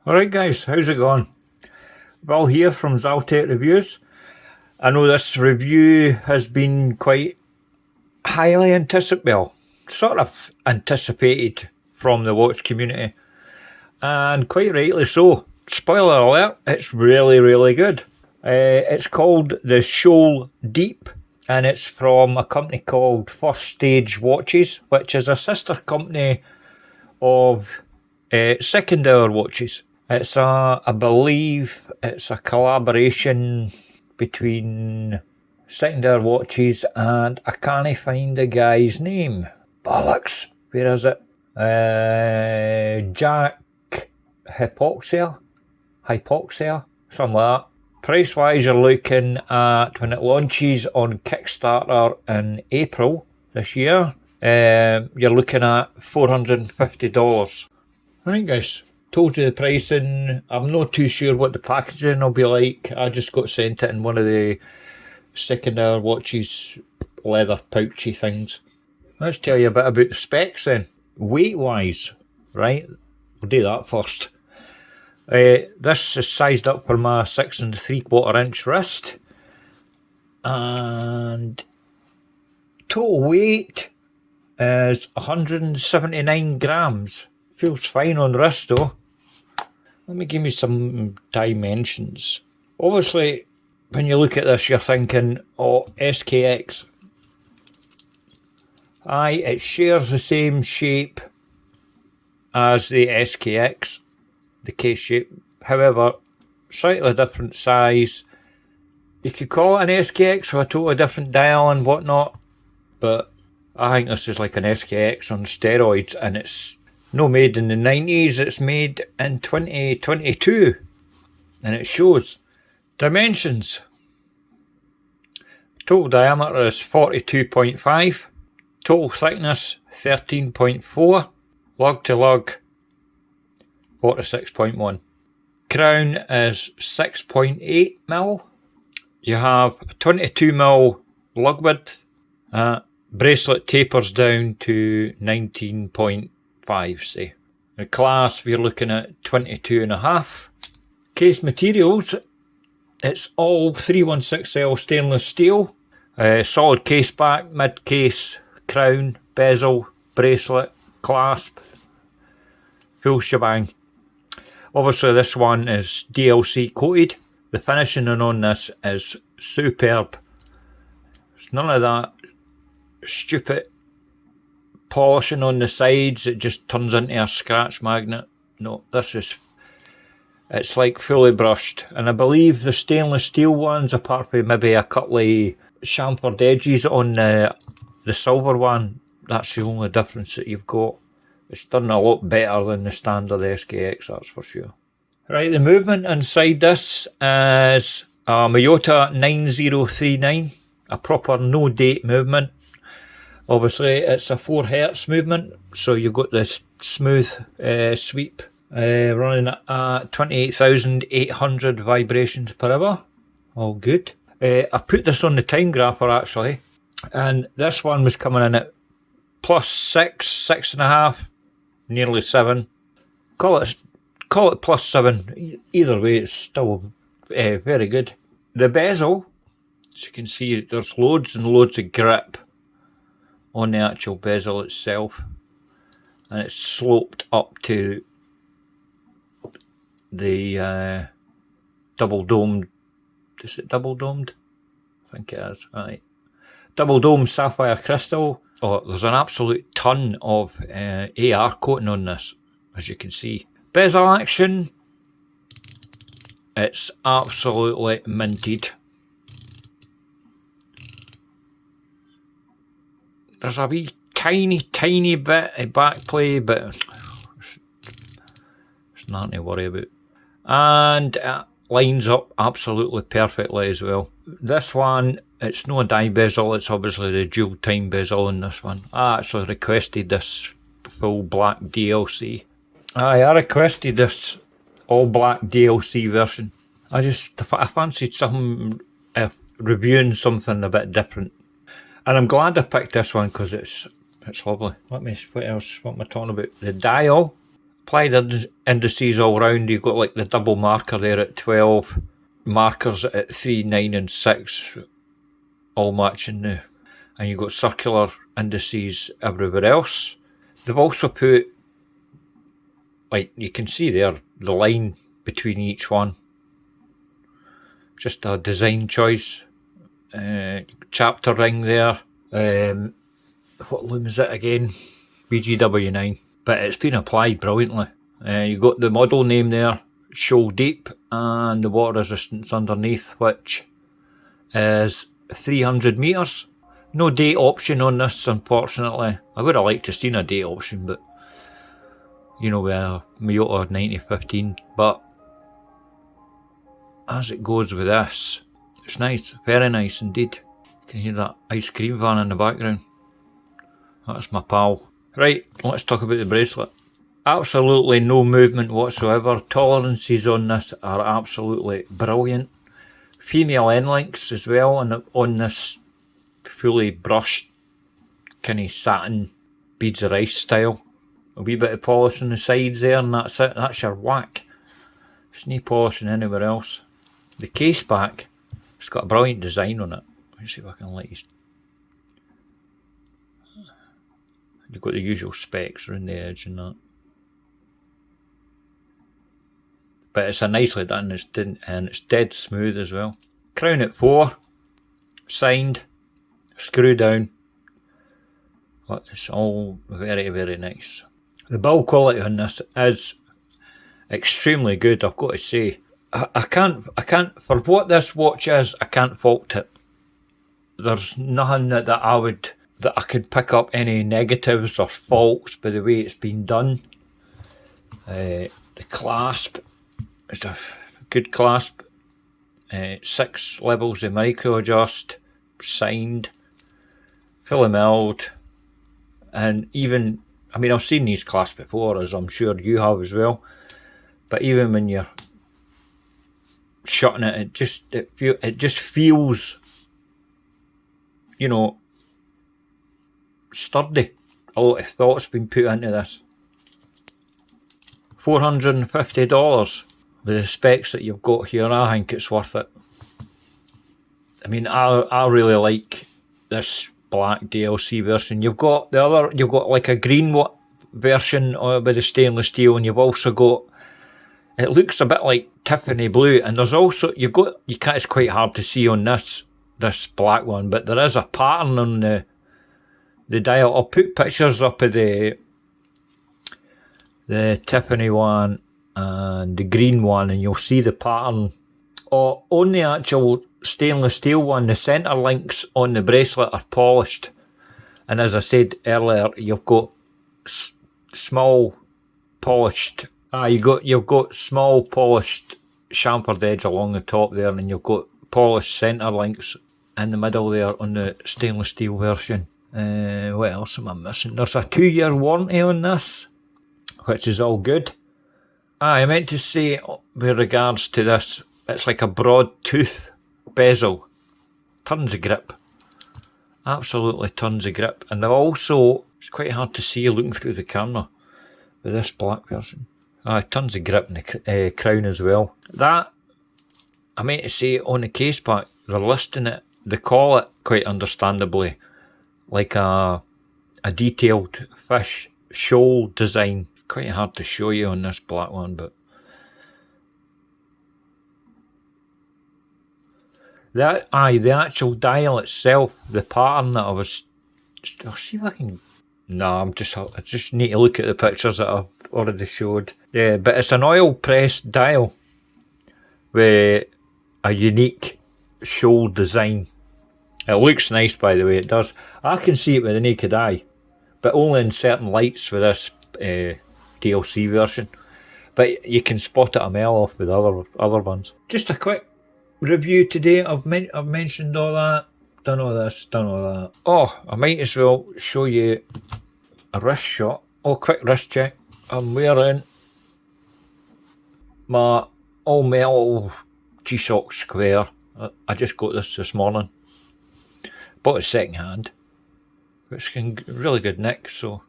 Alright guys, how's it going? Well, here from Zaltek Reviews. I know this review has been quite highly anticipated, sort of anticipated from the watch community, and quite rightly so. Spoiler alert, it's really good. It's called the Shoal Deep, and it's from a company called First Stage Watches, which is a sister company of Second Hour Watches. It's I believe it's a collaboration between Second Hour Watches and I can't find the guy's name. Bollocks, where is it? Jack Hypoxia, something like that. Price wise, you're looking at, when it launches on Kickstarter in April this year, you're looking at $450. Alright guys, told you the pricing. I'm not too sure what the packaging will be like. I just got sent it in one of the Second Hour Watches leather pouchy things. Let's tell you a bit about the specs then. Weight wise, right, we'll do that first. This is sized up for my 6 3/4 inch wrist, and total weight is 179 grams. Feels fine on the wrist though. Let me give you some dimensions. Obviously, when you look at this, you're thinking, oh, SKX. Aye, it shares the same shape as the SKX, the case shape. However, slightly different size. You could call it an SKX with a totally different dial and whatnot, but I think this is like an SKX on steroids, and it's no made in the 90s, it's made in 2022, and it shows. Dimensions. Total diameter is 42.5, total thickness 13.4, lug to lug 46.1. Crown is 6.8mm. You have 22mm lug width. Bracelet tapers down to 19.5, say. The clasp, you're looking at 22.5. Case materials, it's all 316L stainless steel. Solid case back, mid case, crown, bezel, bracelet, clasp, full shebang. Obviously this one is DLC coated. The finishing on this is superb. It's none of that stupid polishing on the sides. It just turns into a scratch magnet. No, this is, it's like fully brushed. And I believe the stainless steel ones, apart from maybe a couple of chamfered edges on the silver one, that's the only difference that you've got. It's done a lot better than the standard SKX, that's for sure. Right, the movement inside this is a Miyota 9039, a proper no date movement. Obviously it's a 4Hz movement, so you've got this smooth sweep running at 28,800 vibrations per hour. All good. I put this on the time grapher actually, and this one was coming in at +6, 6.5, nearly 7. Call it +7. Either way, it's still very good. The bezel, as you can see, there's loads and loads of grip on the actual bezel itself, and it's sloped up to the double domed. Is it double domed? I think it is. Right, double domed sapphire crystal. Oh, there's an absolute ton of AR coating on this, as you can see. Bezel action, it's absolutely minted. There's a wee tiny bit of back play, but it's nothing to worry about. And it lines up absolutely perfectly as well. This one, it's no a die bezel, it's obviously the dual time bezel in this one. I actually requested this full black DLC. I requested this all black DLC version. I fancied something, reviewing something a bit different. And I'm glad I picked this one because it's lovely. What else? What am I talking about? The dial Applied indices all round. You've got like the double marker there at 12, markers at 3, 9 and 6, all matching the, and you've got circular indices everywhere else. They've also put, like you can see there, the line between each one. Just a design choice. Chapter ring there. What loom is it again? BGW9. But it's been applied brilliantly. You've got the model name there, Shoal Deep, and the water resistance underneath, which is 300 metres. No date option on this, unfortunately. I would have liked to have seen a date option, but you know, with a Miyota 9015. But as it goes with this, it's nice, very nice indeed. You can hear that ice cream van in the background. That's my pal. Right, let's talk about the bracelet. Absolutely no movement whatsoever. Tolerances on this are absolutely brilliant. Female end links as well, and on this fully brushed kind of satin beads of rice style. A wee bit of polish on the sides there, and that's it. That's your whack. There's no polishing anywhere else. The case back, it's got a brilliant design on it. Let's see if I can let you. You've got the usual specs around the edge and that. But it's a nicely done, and it's dead smooth as well. Crown at 4, signed, screw down. But it's all very, very nice. The build quality on this is extremely good, I've got to say. I can't, for what this watch is, I can't fault it. There's nothing that I could pick up any negatives or faults by the way it's been done. The clasp is a good clasp. 6 levels of micro adjust, signed, fully milled, and even, I mean, I've seen these clasps before, as I'm sure you have as well, but even when you're shutting it, it just feels, you know, sturdy. A lot of thought's been put into this. $450 with the specs that you've got here. I think it's worth it. I mean, I really like this black DLC version. You've got like a green version with the stainless steel, and you've also got, it looks a bit like Tiffany blue, and there's also, it's quite hard to see on this black one, but there is a pattern on the dial. I'll put pictures up of the Tiffany one and the green one, and you'll see the pattern. On the actual stainless steel one, the centre links on the bracelet are polished, and as I said earlier, you've got small polished. You've got small polished chamfered edge along the top there, and you've got polished centre links in the middle there on the stainless steel version. What else am I missing? There's a 2-year warranty on this, which is all good. I meant to say with regards to this, it's like a broad tooth bezel. Tons of grip. Absolutely tons of grip. And they're also, it's quite hard to see looking through the camera with this black version. Tons of grip in the crown as well. That, I meant to say on the case back, they're listing it, they call it quite understandably like a detailed fish shoal design. Quite hard to show you on this black one, but the actual dial itself, the pattern that I'll see if I can. No, I just need to look at the pictures that I've already showed. Yeah, but it's an oil pressed dial with a unique shoal design. It looks nice, by the way, it does. I can see it with the naked eye, but only in certain lights with this DLC version. But you can spot it a mile off with other ones. Just a quick review today. I've mentioned all that. Done all this, done all that. Oh, I might as well show you a wrist shot. Oh, quick wrist check. I'm wearing my all metal G-Shock Square. I just got this morning. Bought it second hand. It's in really good nick, so.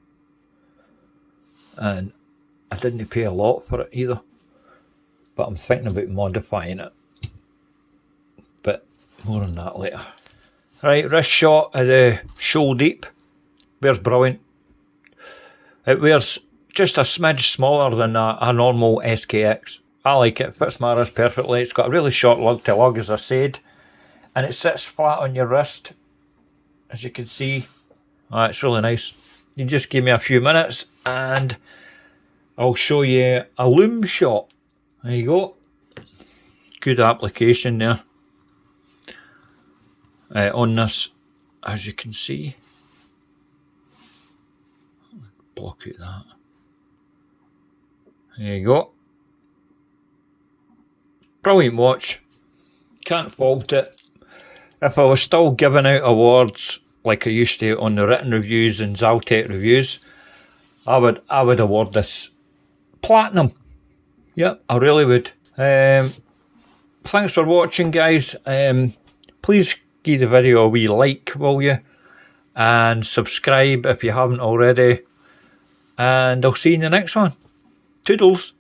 And I didn't pay a lot for it either, but I'm thinking about modifying it. But more on that later. Right, wrist shot of the Shoal Deep. Wears brilliant. It wears just a smidge smaller than a normal SKX. I like it, fits my wrist perfectly. It's got a really short lug to lug, as I said, and it sits flat on your wrist, as you can see. It's really nice. You just give me a few minutes and I'll show you a loom shot. There you go. Good application there on this, as you can see. Block out that. There you go. Brilliant watch. Can't fault it. If I was still giving out awards like I used to on the written reviews and Zaltek reviews, I would award this platinum. Yep, I really would. Thanks for watching, guys. Please give the video a wee like, will you? And subscribe if you haven't already. And I'll see you in the next one. Toodles.